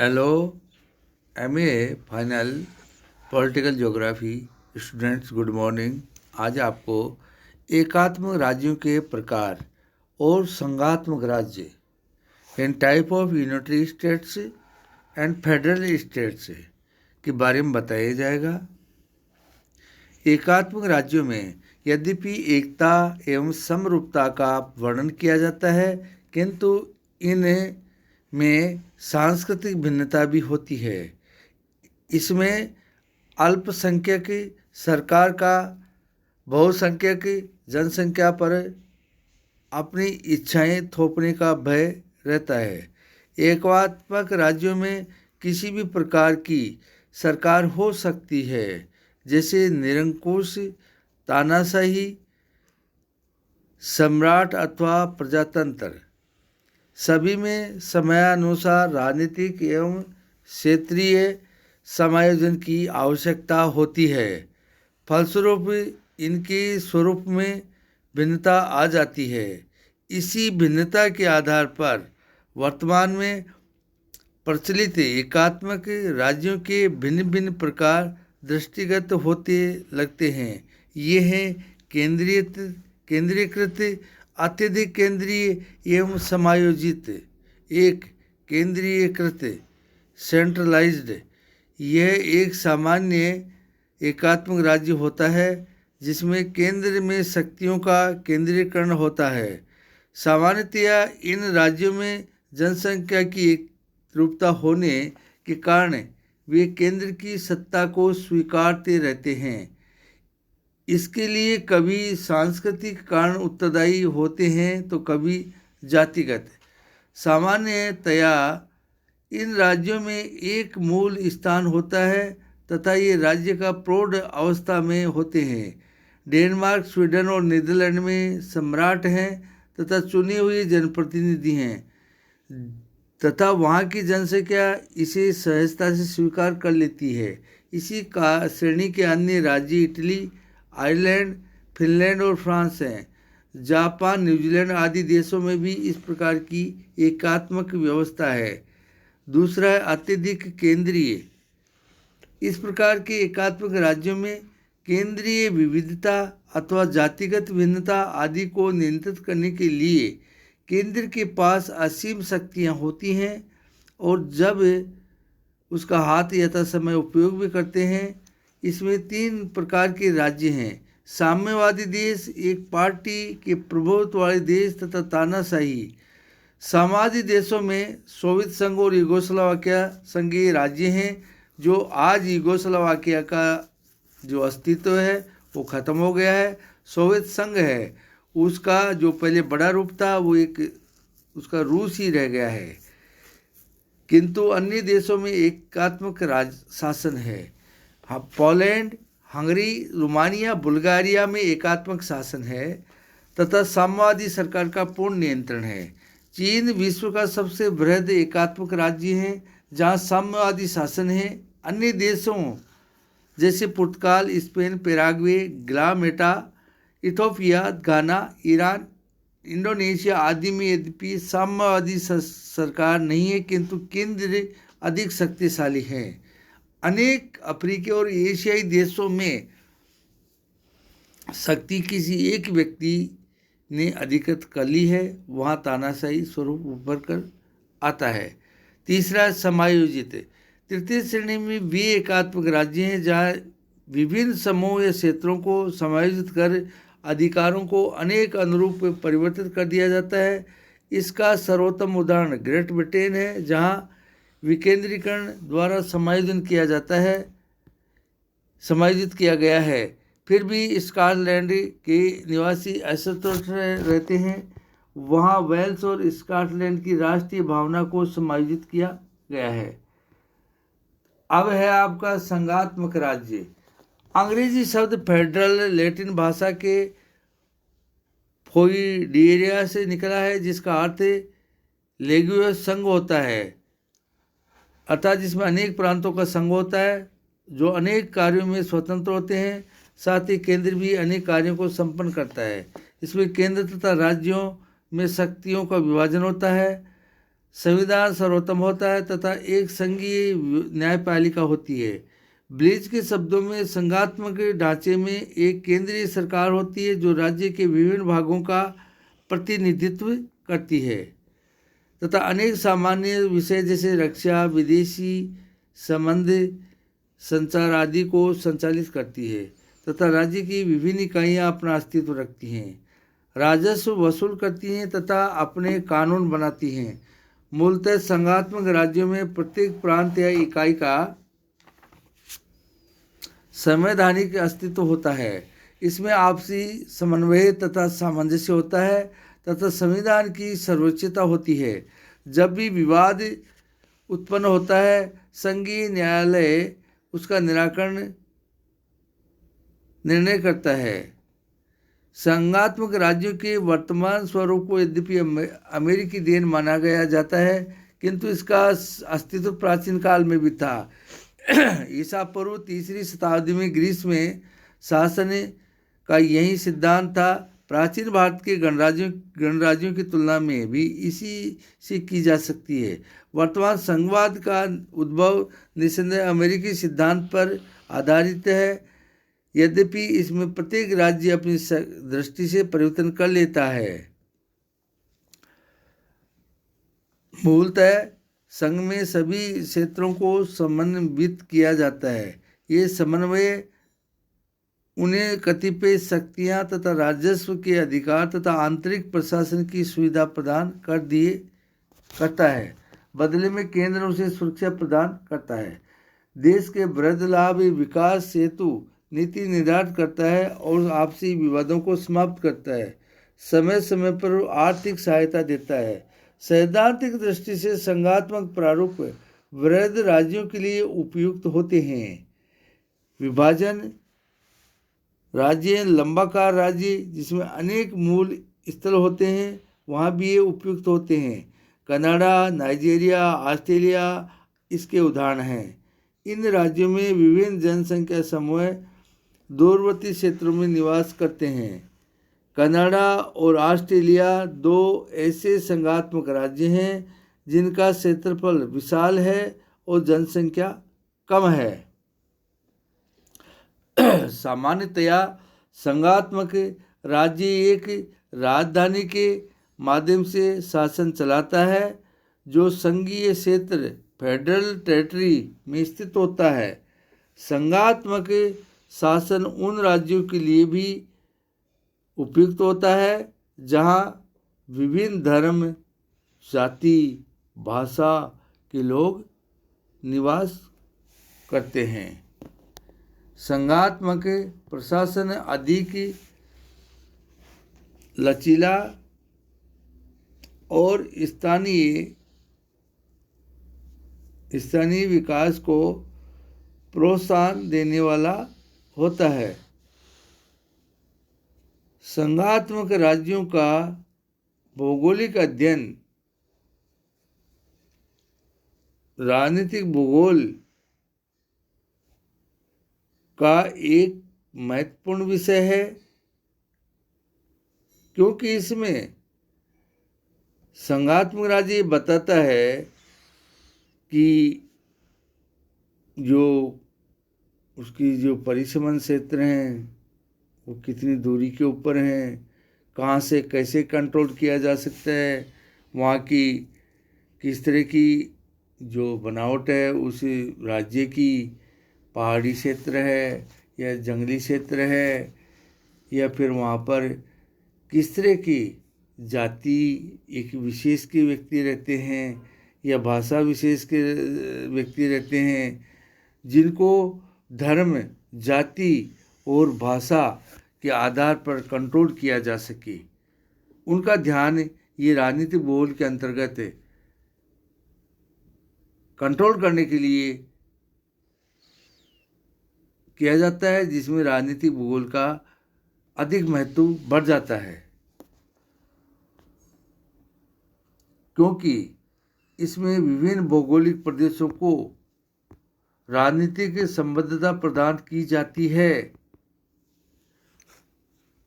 Hello. MA final political geography students, good morning. आज आपको एकात्मक राज्यों के प्रकार और संघात्मक राज्य in type of unitary states and federal states के बारे में बताया जाएगा। एकात्मक राज्यों में यद्यपि एकता एवं समरूपता का वर्णन किया जाता है, किंतु इन में सांस्कृतिक भिन्नता भी होती है। इसमें अल्पसंख्यक सरकार का बहुसंख्यक जनसंख्या पर अपनी इच्छाएं थोपने का भय रहता है। एकात्मक राज्यों में किसी भी प्रकार की सरकार हो सकती है, जैसे निरंकुश, तानाशाही, सम्राट अथवा प्रजातंत्र। सभी में समयानुसार राजनीतिक एवं क्षेत्रीय समायोजन की आवश्यकता होती है। फलस्वरूप इनके स्वरूप में भिन्नता आ जाती है। इसी भिन्नता के आधार पर वर्तमान में प्रचलित एकात्मक राज्यों के भिन्न भिन्न प्रकार दृष्टिगत होते लगते हैं। ये हैं केंद्रीकृत, अत्यधिक केंद्रीय एवं समायोजित। एक केंद्रीयकृत सेंट्रलाइज्ड, यह एक सामान्य एकात्मक राज्य होता है जिसमें केंद्र में शक्तियों का केंद्रीकरण होता है। सामान्यतया इन राज्यों में जनसंख्या की एकरूपता होने के कारण वे केंद्र की सत्ता को स्वीकारते रहते हैं। इसके लिए कभी सांस्कृतिक कारण उत्तरदायी होते हैं तो कभी जातिगत। सामान्यतया इन राज्यों में एक मूल स्थान होता है तथा ये राज्य का प्रौढ़ अवस्था में होते हैं। डेनमार्क, स्वीडन और नीदरलैंड में सम्राट हैं तथा चुने हुए जनप्रतिनिधि हैं तथा वहाँ की जनसंख्या इसे सहजता से स्वीकार कर लेती है। इसी का श्रेणी के अन्य राज्य इटली, आयरलैंड, फिनलैंड और फ्रांस हैं। जापान, न्यूजीलैंड आदि देशों में भी इस प्रकार की एकात्मक व्यवस्था है। दूसरा है अत्यधिक केंद्रीय। इस प्रकार के एकात्मक राज्यों में केंद्रीय विविधता अथवा जातिगत भिन्नता आदि को नियंत्रित करने के लिए केंद्र के पास असीम शक्तियाँ होती हैं और जब उसका हाथ यथासमय उपयोग भी करते हैं। इसमें 3 प्रकार के राज्य हैं: साम्यवादी देश, एक पार्टी के प्रभुत्व वाले देश तथा तानाशाही। साम्यवादी देशों में सोवियत संघ और यूगोस्लाविया संघीय राज्य हैं। जो आज यूगोस्लाविया का जो अस्तित्व है वो ख़त्म हो गया है। सोवियत संघ है, उसका जो पहले बड़ा रूप था वो एक उसका रूस ही रह गया है। किंतु अन्य देशों में एकात्मक राज शासन है। हाँ, पोलैंड, हंगरी, रोमानिया, बुल्गारिया में एकात्मक शासन है तथा साम्यवादी सरकार का पूर्ण नियंत्रण है। चीन विश्व का सबसे बृहद एकात्मक राज्य है जहाँ साम्यवादी शासन है। अन्य देशों जैसे पुर्तगाल, स्पेन, पैराग्वे, ग्वाटेमाला, इथियोपिया, घाना, ईरान, इंडोनेशिया आदि में यद्यपि साम्यवादी सरकार नहीं है, किंतु केंद्र अधिक शक्तिशाली है। अनेक अफ्रीकी और एशियाई देशों में शक्ति किसी एक व्यक्ति ने अधिकृत कर ली है, वहाँ तानाशाही स्वरूप उभर कर आता है। तीसरा समायोजित। तृतीय श्रेणी में वे एकात्मक राज्य हैं जहाँ विभिन्न समूह या क्षेत्रों को समायोजित कर अधिकारों को अनेक अनुरूप परिवर्तित कर दिया जाता है। इसका सर्वोत्तम उदाहरण ग्रेट ब्रिटेन है, जहाँ विकेंद्रीकरण द्वारा समायोजित किया गया है। फिर भी स्कॉटलैंड के निवासी असंतुष्ट रहते हैं। वहाँ वेल्स और स्कॉटलैंड की राष्ट्रीय भावना को समायोजित किया गया है। अब है आपका संघात्मक राज्य। अंग्रेजी शब्द फेडरल लैटिन भाषा के फोइडेरिया से निकला है, जिसका अर्थ लेग्यूअस संघ होता है, अर्थात जिसमें अनेक प्रांतों का संघ होता है जो अनेक कार्यों में स्वतंत्र होते हैं। साथ ही केंद्र भी अनेक कार्यों को संपन्न करता है। इसमें केंद्र तथा राज्यों में शक्तियों का विभाजन होता है। संविधान सर्वोत्तम होता है तथा एक संघीय न्यायपालिका होती है। ब्लीच के शब्दों में संघात्मक ढांचे में एक केंद्रीय सरकार होती है जो राज्य के विभिन्न भागों का प्रतिनिधित्व करती है तथा अनेक सामान्य विषय जैसे रक्षा, विदेशी संबंध, संचार आदि को संचालित करती है तथा राज्य की विभिन्न इकाइयाँ अपना अस्तित्व रखती हैं, राजस्व वसूल करती हैं तथा अपने कानून बनाती हैं। मूलतः संघात्मक राज्यों में प्रत्येक प्रांत या इकाई का संवैधानिक अस्तित्व होता है। इसमें आपसी समन्वय तथा सामंजस्य होता है तथा संविधान की सर्वोच्चता होती है। जब भी विवाद उत्पन्न होता है, संघीय न्यायालय उसका निर्णय करता है। संघात्मक राज्यों के वर्तमान स्वरूप को यद्यपि अमेरिकी देन माना गया जाता है, किंतु इसका अस्तित्व प्राचीन काल में भी था। ईसा पूर्व 3री शताब्दी में ग्रीस में शासन का यही सिद्धांत था। प्राचीन भारत के गणराज्यों की तुलना में भी इसी से की जा सकती है। वर्तमान संघवाद का उद्भव निस्संदेह अमेरिकी सिद्धांत पर आधारित है, यद्यपि इसमें प्रत्येक राज्य अपनी दृष्टि से परिवर्तन कर लेता है। मूलतः संघ में सभी क्षेत्रों को समन्वित किया जाता है। ये समन्वय उन्हें कतिपय शक्तियाँ तथा राजस्व के अधिकार तथा आंतरिक प्रशासन की सुविधा प्रदान करता है। बदले में केंद्र उसे सुरक्षा प्रदान करता है। देश के वृद्धि लाभ विकास हेतु नीति निर्धारित करता है और आपसी विवादों को समाप्त करता है। समय समय पर आर्थिक सहायता देता है। सैद्धांतिक दृष्टि से संघात्मक प्रारूप वृहद राज्यों के लिए उपयुक्त होते हैं। विभाजन राज्य, लंबाकार राज्य जिसमें अनेक मूल स्थल होते हैं, वहाँ भी ये उपयुक्त होते हैं। कनाडा, नाइजीरिया, ऑस्ट्रेलिया इसके उदाहरण हैं। इन राज्यों में विभिन्न जनसंख्या समूह दूरवर्ती क्षेत्रों में निवास करते हैं। कनाडा और ऑस्ट्रेलिया 2 ऐसे संघात्मक राज्य हैं जिनका क्षेत्रफल विशाल है और जनसंख्या कम है। सामान्यतया संघात्मक राज्य एक राजधानी के माध्यम से शासन चलाता है जो संघीय क्षेत्र फेडरल टेरिटरी में स्थित होता है। संघात्मक शासन उन राज्यों के लिए भी उपयुक्त होता है जहां विभिन्न धर्म, जाति, भाषा के लोग निवास करते हैं। संघात्मक प्रशासन अधिक लचीला और स्थानीय विकास को प्रोत्साहन देने वाला होता है। संघात्मक राज्यों का भौगोलिक अध्ययन राजनीतिक भूगोल का एक महत्वपूर्ण विषय है, क्योंकि इसमें संघात्मक राज्य बताता है कि जो उसकी जो परिसीमन क्षेत्र हैं वो कितनी दूरी के ऊपर हैं, कहाँ से कैसे कंट्रोल किया जा सकता है, वहाँ की किस तरह की जो बनावट है उस राज्य की, पहाड़ी क्षेत्र है या जंगली क्षेत्र है, या फिर वहाँ पर किस तरह की जाति एक विशेष के व्यक्ति रहते हैं या भाषा विशेष के व्यक्ति रहते हैं, जिनको धर्म, जाति और भाषा के आधार पर कंट्रोल किया जा सके। उनका ध्यान ये राजनीतिक भूगोल के अंतर्गत कंट्रोल करने के लिए किया जाता है, जिसमें राजनीतिक भूगोल का अधिक महत्व बढ़ जाता है, क्योंकि इसमें विभिन्न भौगोलिक प्रदेशों को राजनीतिक संबद्धता प्रदान की जाती है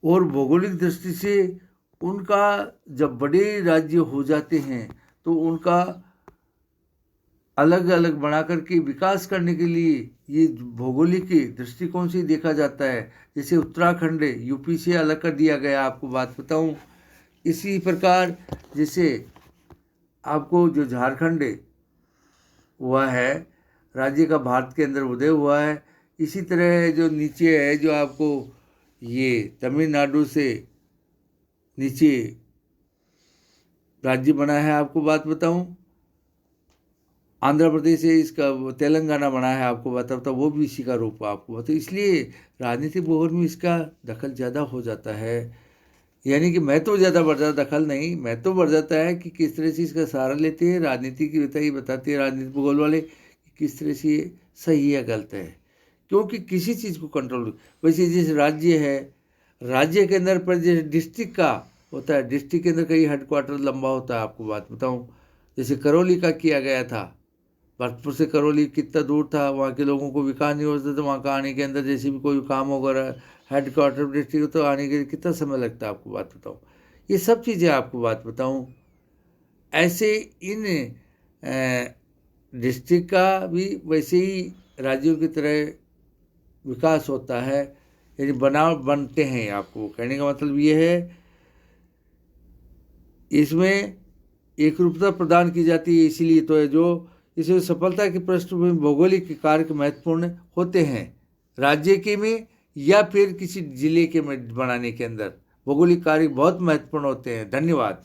और भौगोलिक दृष्टि से उनका जब बड़े राज्य हो जाते हैं तो उनका अलग अलग बना करके विकास करने के लिए ये भौगोलिक दृष्टिकोण से देखा जाता है। जैसे उत्तराखंड यूपी से अलग कर दिया गया, आपको बात बताऊं। इसी प्रकार जैसे आपको जो झारखंड हुआ है, राज्य का भारत के अंदर उदय हुआ है, इसी तरह जो नीचे है, जो आपको ये तमिलनाडु से नीचे राज्य बना है, आपको बात बताऊं। आंध्र प्रदेश से इसका तेलंगाना बना है, आपको बताता वो भी इसी का रूप आपको बता। इसलिए राजनीतिक भूगोल में इसका दखल ज़्यादा हो जाता है, यानी कि महत्व ज़्यादा बढ़ जाता, दखल नहीं, महत्व बढ़ जाता है कि किस तरह से इसका सहारा लेते हैं। राजनीति की बताइए बताते हैं राजनीतिक भूगोल वाले कि किस तरह से ये सही या गलत है, क्योंकि किसी चीज़ को कंट्रोल। वैसे जिस राज्य है, राज्य के अंदर पर जैसे डिस्ट्रिक्ट का होता है, डिस्ट्रिक्ट के अंदर कई हेडक्वार्टर लंबा होता है, आपको बात बताऊँ। जैसे करौली का किया गया था, भरतपुर से करौली कितना दूर था, वहाँ के लोगों को विकास नहीं हो सकता, तो वहाँ का आने के अंदर जैसे भी कोई काम वगैरह हेडक्वार्टर डिस्ट्रिक्ट तो आने के लिए कितना समय लगता है, आपको बात बताऊँ। ये सब चीज़ें आपको बात बताऊँ। ऐसे इन डिस्ट्रिक्ट का भी वैसे ही राज्यों की तरह विकास होता है, यानी बनते हैं। आपको कहने का मतलब ये है, इसमें एक रूपता प्रदान की जाती है, इसीलिए तो है जो इसमें सफलता की पृष्ठभूमि भौगोलिक कार्य महत्वपूर्ण होते हैं। राज्य के में या फिर किसी जिले के में बनाने के अंदर भौगोलिक कार्य बहुत महत्वपूर्ण होते हैं। धन्यवाद।